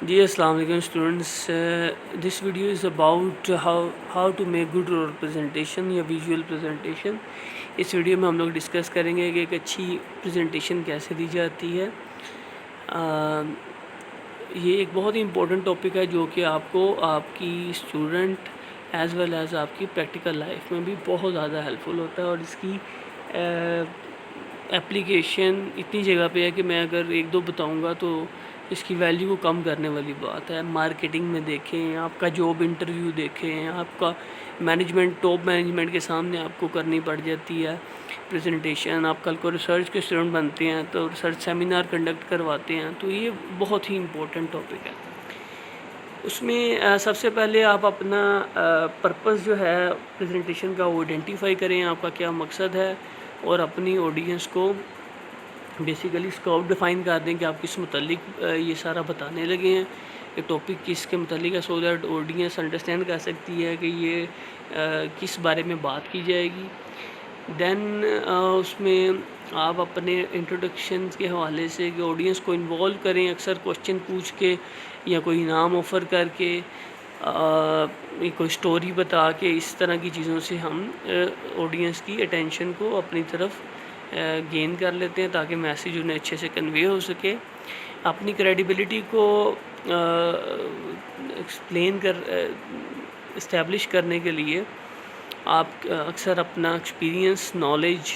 جی السلام علیکم students. This video is about how to make good presentation یا visual presentation. اس ویڈیو میں ہم لوگ ڈسکس کریں گے کہ ایک اچھی پریزنٹیشن کیسے دی جاتی ہے. یہ ایک بہت ہی امپورٹنٹ ٹاپک ہے جو کہ آپ کو آپ کی اسٹوڈنٹ ایز ویل ایز آپ کی پریکٹیکل لائف میں بھی بہت زیادہ ہیلپ فل ہوتا ہے. اور اس کی اپلیکیشن اتنی جگہ پہ ہے کہ میں اگر ایک دو بتاؤں گا تو اس کی ویلیو کو کم کرنے والی بات ہے. مارکیٹنگ میں دیکھیں، آپ کا جاب انٹرویو دیکھیں، آپ کا مینجمنٹ ٹاپ مینجمنٹ کے سامنے آپ کو کرنی پڑ جاتی ہے پریزنٹیشن. آپ کل کو ریسرچ کے اسٹوڈنٹ بنتے ہیں تو ریسرچ سیمینار کنڈکٹ کرواتے ہیں، تو یہ بہت ہی امپورٹنٹ ٹاپک ہے. اس میں سب سے پہلے آپ اپنا پرپس جو ہے پریزنٹیشن کا وہ آئیڈینٹیفائی کریں، آپ کا کیا مقصد ہے، اور اپنی آڈینس کو بیسیکلی اسکوپ ڈیفائن کر دیں کہ آپ کس متعلق یہ سارا بتانے لگے ہیں، کہ ٹاپک کس کے متعلق ہے، سو دیٹ آڈینس انڈرسٹینڈ کر سکتی ہے کہ یہ کس بارے میں بات کی جائے گی. دین اس میں آپ اپنے انٹروڈکشن کے حوالے سے کہ آڈینس کو انوالو کریں، اکثر کوشچن پوچھ کے یا کوئی انعام آفر کر کے، کوئی سٹوری بتا کے، اس طرح کی چیزوں سے ہم آڈینس کی اٹینشن کو اپنی طرف گین کر لیتے ہیں تاکہ میسیج انہیں اچھے سے کنوے ہو سکے. اپنی کریڈیبلٹی کو ایکسپلین اسٹیبلش کرنے کے لیے آپ اکثر اپنا ایکسپیرینس، نالج،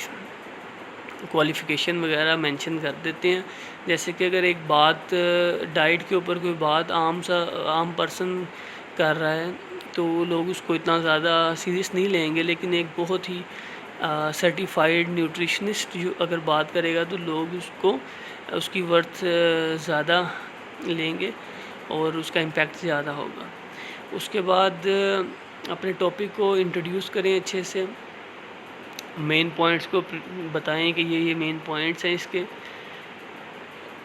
کوالیفیکیشن وغیرہ مینشن کر دیتے ہیں. جیسے کہ اگر ایک بات ڈائٹ کے اوپر کوئی بات عام پرسن کر رہا ہے تو لوگ اس کو اتنا زیادہ سیریس نہیں لیں گے، لیکن ایک بہت ہی سرٹیفائیڈ نیوٹریشنسٹ جو اگر بات کرے گا تو لوگ اس کی ورتھ زیادہ لیں گے اور اس کا امپیکٹ زیادہ ہوگا. اس کے بعد اپنے ٹاپک کو انٹروڈیوس کریں اچھے سے، مین پوائنٹس کو بتائیں کہ یہ مین پوائنٹس ہیں اس کے.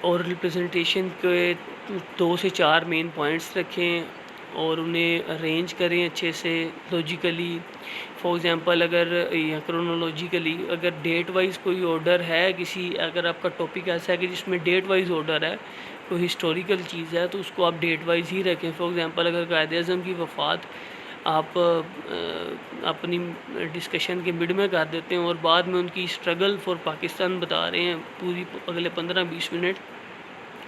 اور ریپرزنٹیشن کے 2 سے 4 مین پوائنٹس رکھیں اور انہیں ارینج کریں اچھے سے لاجیکلی. فار ایگزامپل اگر یا کرونالوجیکلی اگر ڈیٹ وائز کوئی آرڈر ہے اگر آپ کا ٹاپک ایسا ہے کہ جس میں ڈیٹ وائز آرڈر ہے، کوئی ہسٹوریکل چیز ہے، تو اس کو آپ ڈیٹ وائز ہی رکھیں. فار ایگزامپل اگر قائد اعظم کی وفات آپ اپنی ڈسکشن کے مڈ میں کر دیتے ہیں اور بعد میں ان کی اسٹرگل فار پاکستان بتا رہے ہیں پوری اگلے 15-20 منٹ،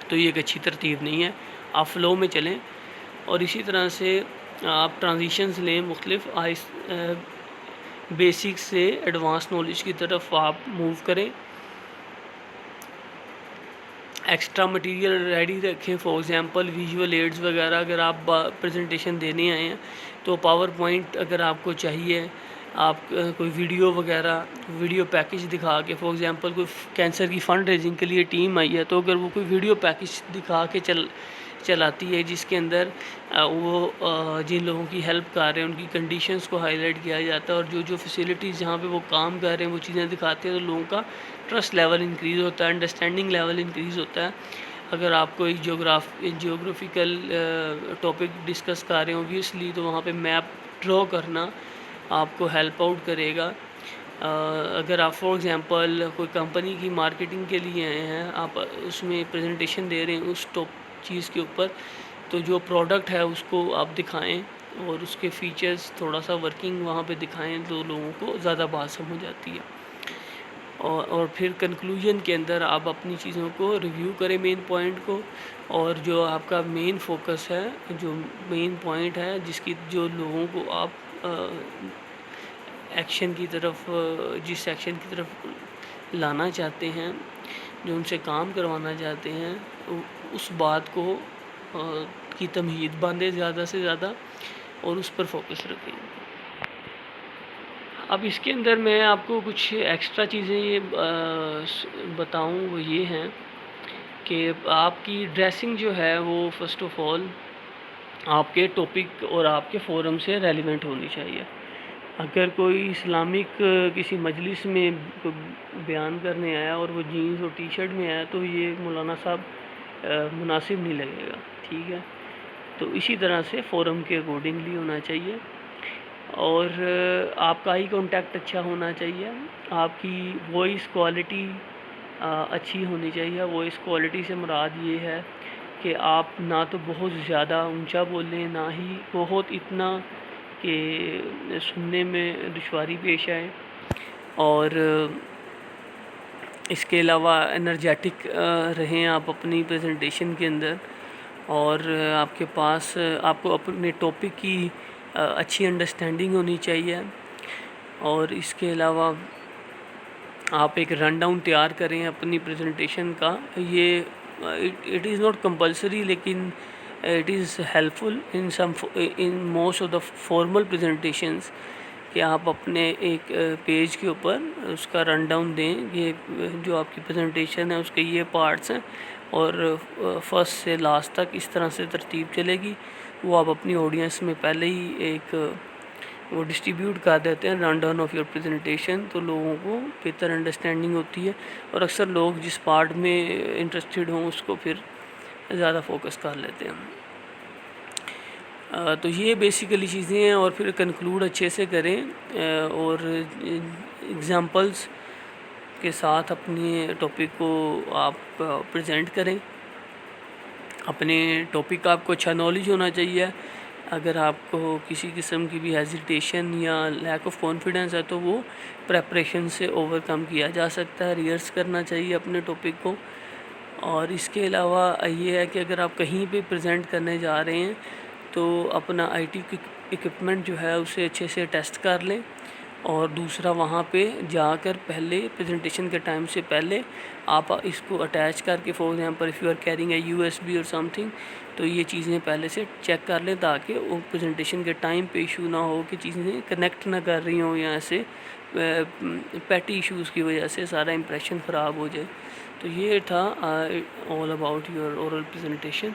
تو یہ ایک اچھی ترتیب نہیں ہے. آپ فلو میں چلیں. اور اسی طرح سے آپ ٹرانزیشنز لیں مختلف، بیسک سے ایڈوانس نالج کی طرف آپ موو کریں. ایکسٹرا مٹیریل ریڈی رکھیں. فار ایگزامپل ویژول ایڈز وغیرہ اگر آپ پریزنٹیشن دینے آئے ہیں تو پاور پوائنٹ اگر آپ کو چاہیے، آپ کوئی ویڈیو پیکج دکھا کے، فار ایگزامپل کوئی کینسر کی فنڈ ریزنگ کے لیے ٹیم آئی ہے تو اگر وہ کوئی ویڈیو پیکج دکھا کے چلاتی ہے جس کے اندر وہ جن لوگوں کی ہیلپ کر رہے ہیں ان کی کنڈیشنز کو ہائی لائٹ کیا جاتا ہے اور جو فیسیلیٹیز جہاں پہ وہ کام کر رہے ہیں وہ چیزیں دکھاتے ہیں، تو لوگوں کا ٹرسٹ لیول انکریز ہوتا ہے، انڈرسٹینڈنگ لیول انکریز ہوتا ہے. اگر آپ کوئی جیوگرافیکل ٹاپک ڈسکس کر رہے ہیں اوبویسلی، تو وہاں پہ میپ ڈرا کرنا آپ کو ہیلپ آؤٹ کرے گا. اگر آپ فار ایگزامپل کوئی کمپنی کی مارکیٹنگ کے لیے آئے ہیں، آپ اس میں پریزنٹیشن دے رہے ہیں اس چیز کے اوپر، تو جو پروڈکٹ ہے اس کو آپ دکھائیں اور اس کے فیچرز تھوڑا سا ورکنگ وہاں پہ دکھائیں تو لوگوں کو زیادہ بات سمجھ آتی ہے. اور پھر کنکلوژن کے اندر آپ اپنی چیزوں کو ریویو کریں، مین پوائنٹ کو، اور جو آپ کا مین فوکس ہے، جو مین پوائنٹ ہے جو لوگوں کو آپ ایکشن کی طرف، جس ایکشن کی طرف لانا چاہتے ہیں، جو ان سے کام کروانا چاہتے ہیں، اس بات کو کی تمہید باندھیں زیادہ سے زیادہ اور اس پر فوکس رکھیں. اب اس کے اندر میں آپ کو کچھ ایکسٹرا چیزیں یہ بتاؤں، وہ یہ ہیں کہ آپ کی ڈریسنگ جو ہے وہ فرسٹ آف آل آپ کے ٹاپک اور آپ کے فورم سے ریلیونٹ ہونی چاہیے. اگر کوئی اسلامک کسی مجلس میں بیان کرنے آیا اور وہ جینز اور ٹی شرٹ میں آیا تو یہ مولانا صاحب مناسب نہیں لگے گا. ٹھیک ہے، تو اسی طرح سے فورم کے اکارڈنگلی ہونا چاہیے. اور آپ کا آئی کانٹیکٹ اچھا ہونا چاہیے. آپ کی وائس کوالٹی اچھی ہونی چاہیے. وائس کوالٹی سے مراد یہ ہے کہ آپ نہ تو بہت زیادہ اونچا بولیں، نہ ہی بہت اتنا کہ سننے میں دشواری پیش آئے، اور اس کے علاوہ انرجیٹک رہیں آپ اپنی پریزنٹیشن کے اندر، اور آپ کے پاس آپ کو اپنے ٹاپک کی اچھی انڈرسٹینڈنگ ہونی چاہیے، اور اس کے علاوہ آپ ایک رن ڈاؤن تیار کریں اپنی پریزنٹیشن کا. یہ اٹ از ناٹ کمپلسری، لیکن it is helpful in most of the formal presentations, کہ آپ اپنے ایک پیج کے اوپر اس کا رن ڈاؤن دیں. یہ جو آپ کی پریزنٹیشن ہے اس کے یہ پارٹس ہیں، اور فرسٹ سے لاسٹ تک اس طرح سے ترتیب چلے گی. وہ آپ اپنی آڈینس میں پہلے ہی ایک وہ ڈسٹریبیوٹ کر دیتے ہیں run down of your presentation, تو لوگوں کو بہتر انڈرسٹینڈنگ ہوتی ہے، اور اکثر لوگ جس پارٹ میں انٹرسٹڈ ہوں اس کو پھر زیادہ فوکس کر لیتے ہیں. تو یہ بیسیکلی چیزیں ہیں، اور پھر کنکلوڈ اچھے سے کریں، اور ایگزامپلس کے ساتھ اپنے ٹاپک کو آپ پریزنٹ کریں. اپنے ٹاپک کا آپ کو اچھا نالج ہونا چاہیے. اگر آپ کو کسی قسم کی بھی ہیزیٹیشن یا لیک آف کانفیڈنس ہے تو وہ پریپریشن سے اوور کم کیا جا سکتا ہے. ریہرس کرنا چاہیے اپنے ٹاپک کو. اور اس کے علاوہ یہ ہے کہ اگر آپ کہیں پہ پریزنٹ کرنے جا رہے ہیں تو اپنا آئی ٹی اکوپمنٹ جو ہے اسے اچھے سے ٹیسٹ کر لیں. اور دوسرا، وہاں پہ جا کر پہلے پریزنٹیشن کے ٹائم سے پہلے آپ اس کو اٹیچ کر کے، for example if you are carrying a USB اور سم تھنگ، تو یہ چیزیں پہلے سے چیک کر لیں تاکہ وہ پریزنٹیشن کے ٹائم پہ ایشو نہ ہو کہ چیزیں کنیکٹ نہ کر رہی ہوں، یا ایسے پیٹی ایشوز کی وجہ سے سارا امپریشن خراب ہو جائے. تو یہ تھا all about your oral presentation.